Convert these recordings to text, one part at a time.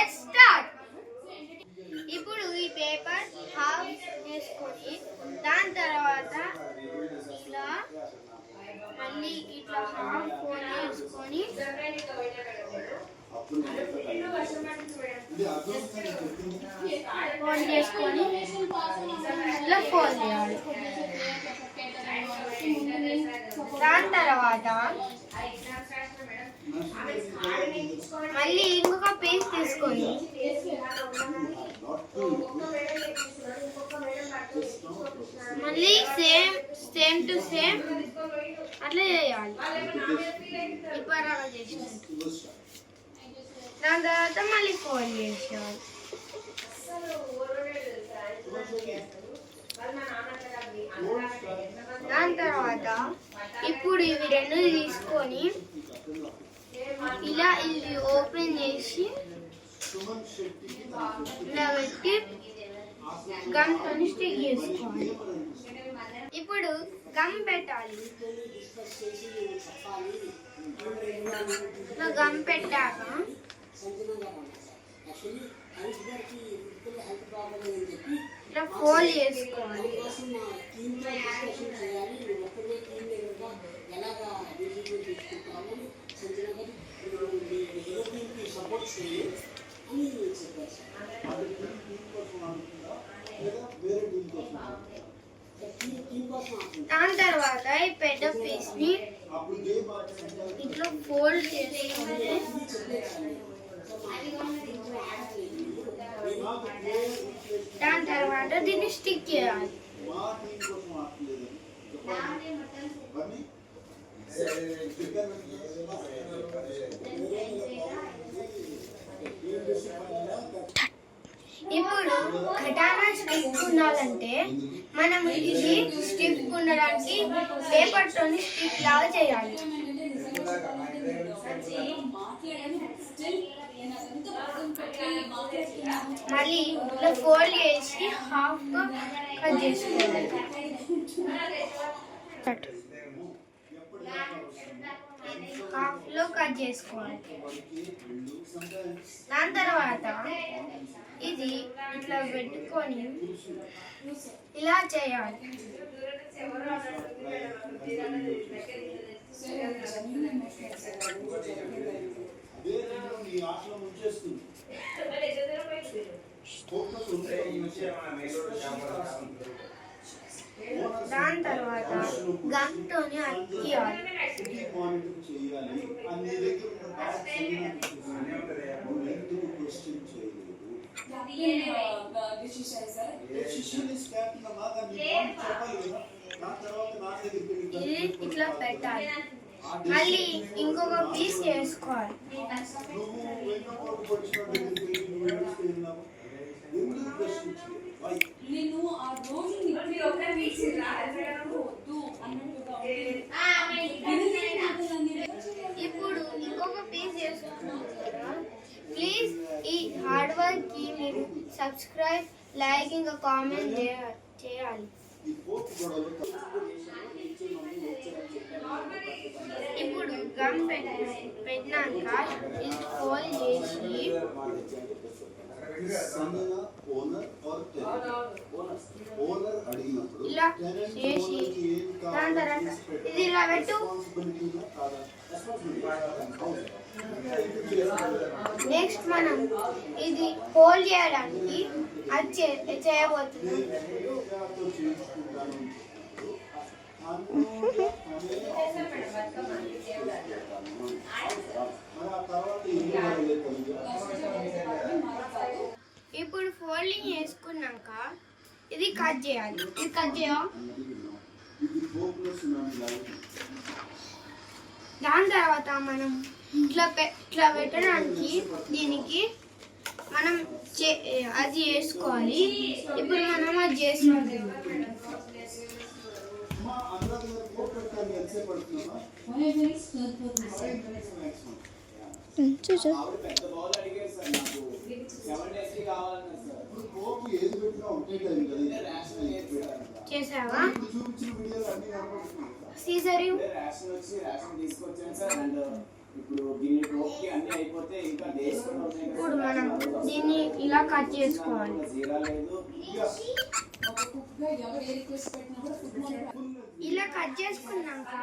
Let's start. ఇప్పుడు ఈ paper half చేసుకొని దాని తర్వాత ఇలా మళ్ళీ ఇట్లా హాఫ్ ఫోల్డ్ చేసుకొని ఇట్లా ఫోల్డ్ చేయాలి. దాని తర్వాత మళ్ళీ ఇంకొక పీస్ తీసుకొని మళ్ళీ సేమ్ టు సేమ్ అట్లా చేయాలి. ఇప్పుడు అలా చేసినట్టు దాని తర్వాత మళ్ళీ ఫోల్డ్ చేసేయాలి. దాని తర్వాత ఇప్పుడు ఇవి రెండు తీసుకొని ఇలా ఇది ఓపెన్ చేసి ఇలా పెట్టి గమ్తో స్టిక్ చేసుకోవాలి. ఇప్పుడు గమ్ పెట్టాలి. గమ్ పెట్టాక ఇట్లా ఫోల్డ్ చేసుకోవాలి. దాని తర్వాత ఈ పెద్ద పీస్ ని ఇట్లా ఫోల్డ్ చేసుకొని దాని తర్వాత దీన్ని స్టిక్ చేయాలి. ఇప్పుడు కటానా స్టిక్ ఉండాలంటే మనం ఇది స్టిక్ ఉండడానికి పేపర్ తోని స్టిక్ లాగా చేయాలి. మళ్ళీ ఇట్లా ఫోల్డ్ చేసి హాఫ్ కట్ చేసుకోవాలి. హాఫ్ లో కట్ చేసుకోవాలి. దాని తర్వాత ఇది ఇట్లా పెట్టుకొని ఇలా చేయాలి. దాని తర్వాత గమ్తోని అతికియాలి. ఇది ఇట్లా పెట్టాలి. మళ్ళీ ఇంకొక పీస్ చేసుకోవాలి. ఇప్పుడు ఇంకొక పీస్ చేసుకున్నాం కదా. ప్లీజ్ ఈ హార్డ్ వర్క్ కి మీరు సబ్స్క్రైబ్, లైక్, ఇంకా కామెంట్ చేయాలి. ఇప్పుడు గమ్ పెట్టినాక ఇది ఫోల్డ్ చేసి ఇలా చేసి దాని తర్వాత ఇది ఇలా పెట్టు. నెక్స్ట్ మనం ఇది ఫోల్డ్ చేయడానికి అది చేయబోతున్నాం. ఇప్పుడు ఫోల్డింగ్ చేసుకున్నాక ఇది కట్ చేయాలి. ఇది కట్ చేయాలి. దాని తర్వాత మనం ఇట్లా పెట్టడానికి దీనికి మనం అది చేసుకోవాలి. ఇప్పుడు మనం అది చేసుకోవాలి. చేసావా? సీజర్ ఇప్పుడు మనం దీన్ని ఇలా కట్ చేసుకోవాలి. ఇలా కట్ చేసుకున్నాక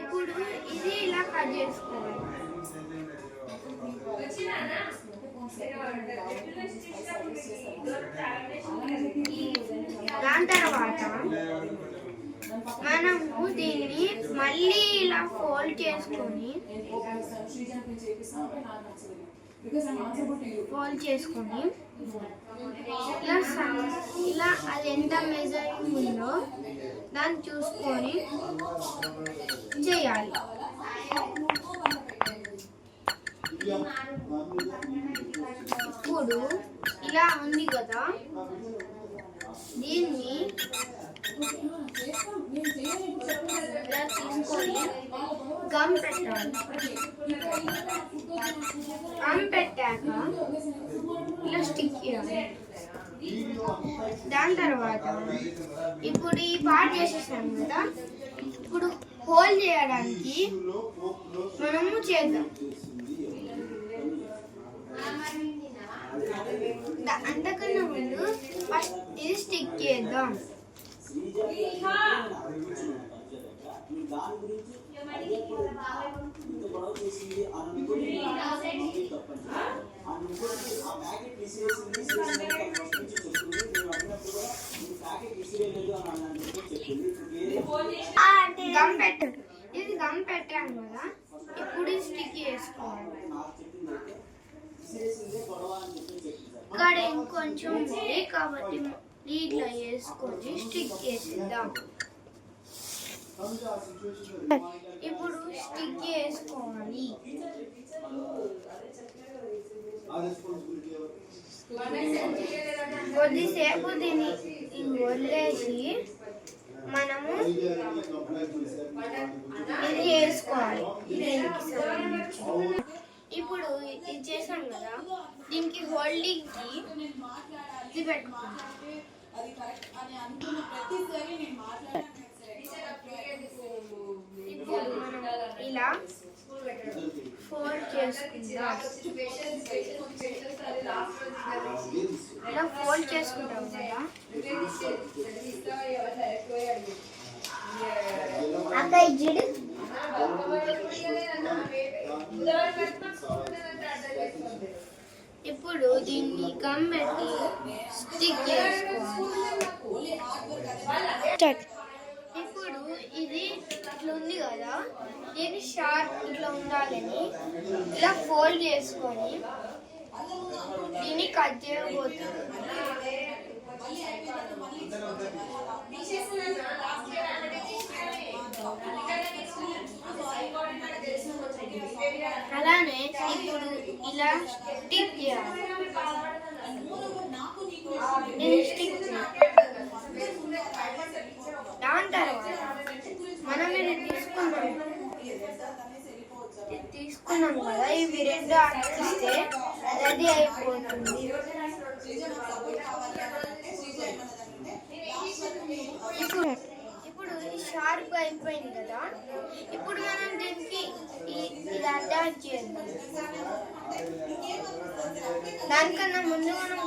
ఇప్పుడు ఇది ఇలా కట్ చేసుకోవాలి. దాని తర్వాత మనము దీన్ని మళ్ళీ ఇలా ఫోల్డ్ చేసుకొని ఇలా అది ఎంత మెజరింగ్ ఉందో దాన్ని చూసుకొని చేయాలి. ఇప్పుడు ఇలా ఉంది కదా, దీన్ని ఇలా తీసుకొని గమ్ పెట్టాలి. గమ్ పెట్టాక ఇలా స్టిక్ చేయాలి. దాని తర్వాత ఇప్పుడు ఈ పార్ట్ చేసేసాం కదా, ఇప్పుడు హోల్ చేయడానికి మనము చేద్దాం. అంతకన్నా ముందు ఫస్ట్ ఇది స్టిక్ చేద్దాం. ఇది గమ్ పెట్టాం కదా, ఇప్పుడు స్టిక్ చేసుకోవాలి. ఇక్కడ ఇంకొంచెం ఉంది కాబట్టి ఇట్లా వేసుకొని స్టిక్ చేసేద్దాం. ఇప్పుడు స్టిక్ చేసుకోవాలి. కొద్దిసేపు దీన్ని వదిలేసి మనము ఇది వేసుకోవాలి. ఇప్పుడు ఇది చేసాం కదా, దీనికి హోల్డింగ్ కి ఇది పెట్టుకోవాలి. ఇప్పుడు మనం ఇలా ఫోల్డ్ చేసుకుంటాం. ఇలా ఫోల్డ్ చేసుకుంటాం కదా, అక్క ఇచ్చిడు. ఇప్పుడు దీన్ని గమ్ పెట్టి స్టిక్ చేసుకోవాలి. ఇప్పుడు ఇది ఇట్లా ఉంది కదా, ఇది షార్ప్ ఇట్లా ఉండాలని ఇలా ఫోల్డ్ చేసుకొని దీన్ని కట్ చేయబోతుంది. అలానే ఇప్పుడు ఇలా స్టిక్ చేయాలి. దాని తర్వాత మనం ఇది తీసుకున్నాం కదా, ఇవి రెండు అతికిస్తే రెడీ అయిపోతుంది. ఇప్పుడు షార్ప్ అయిపోయింది కదా, ఇప్పుడు మనం దీనికి ఇది అటాచ్ చేద్దాం. దానికన్నా ముందు మనం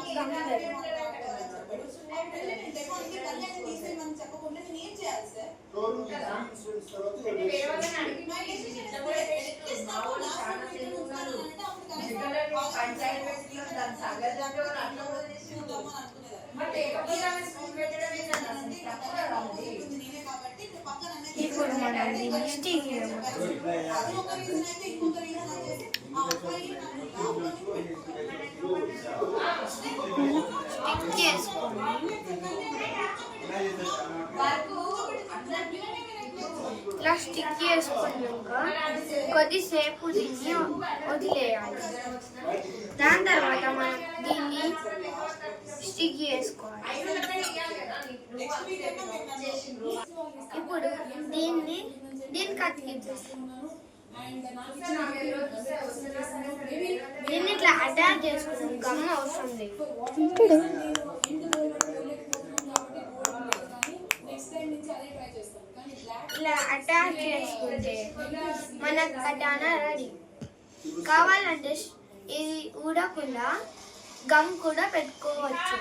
ఇప్పుడు మనం దీన్ని స్టిక్ చేసుకొని ఇలా స్టిక్ చేసుకున్నాక కొద్దిసేపు దీన్ని వదిలేయాలి. దాని తర్వాత మనం దీన్ని స్టిక్ చేసుకోవాలి. ఇప్పుడు దీన్ని అతికించేస్తాం. దీన్ని ఇట్లా అటాచ్ చేసుకున్నాం, గమ్ అవసరం లేదు. ఇలా అటాచ్ చేసుకుంటే మన కటానా రెడీ. కావాలంటే ఇది ఊడకుండా గమ్ కూడా పెట్టుకోవచ్చు.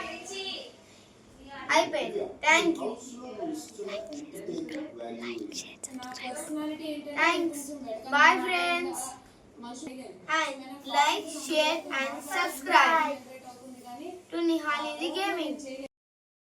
అయిపోయింది. Thank you. Thanks. Bye friends. And like, share and subscribe to Nihali the Gaming.